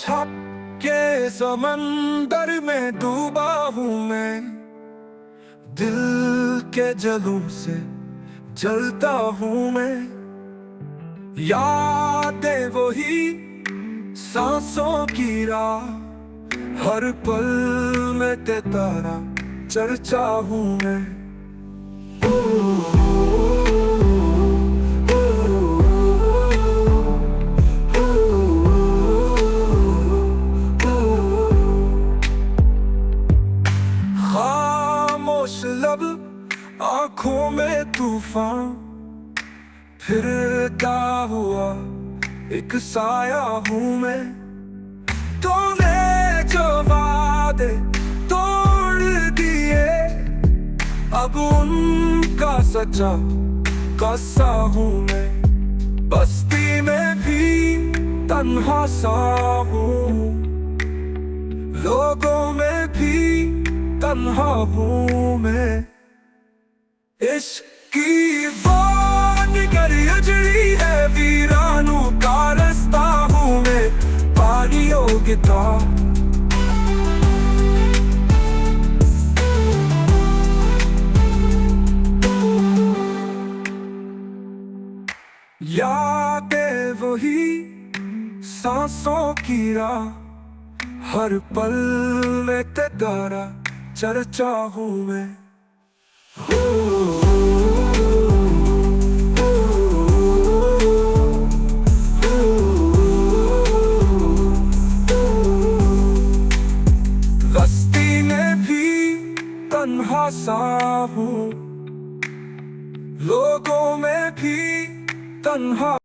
छप के समंदर में डूबा हूँ मैं, दिल के जलूं से जलता हूँ मैं। यादें वही सांसों की राह, हर पल में तेरा चर्चा हूँ मैं। खामोश लब, आंखों में तूफान, फिरता हुआ एक साया हूँ मैं। तूने जो वादे तोड़ दिए, अब उनका सच्चा कसा हूँ मैं। बस्ती में भी तन्हा सा हूँ, लोगों में भी तन्हा हूँ मैं। इश्क की वो निगर उजड़ी है, वीरानों का रास्ता हूँ मैं। पानियों की तार, यादें वही सांसों की राह, हर पल में तेरा चर्चा हूँ मैं। बस्ती में भी तन्हा सा हूँ, लोगों में भी तन्हा।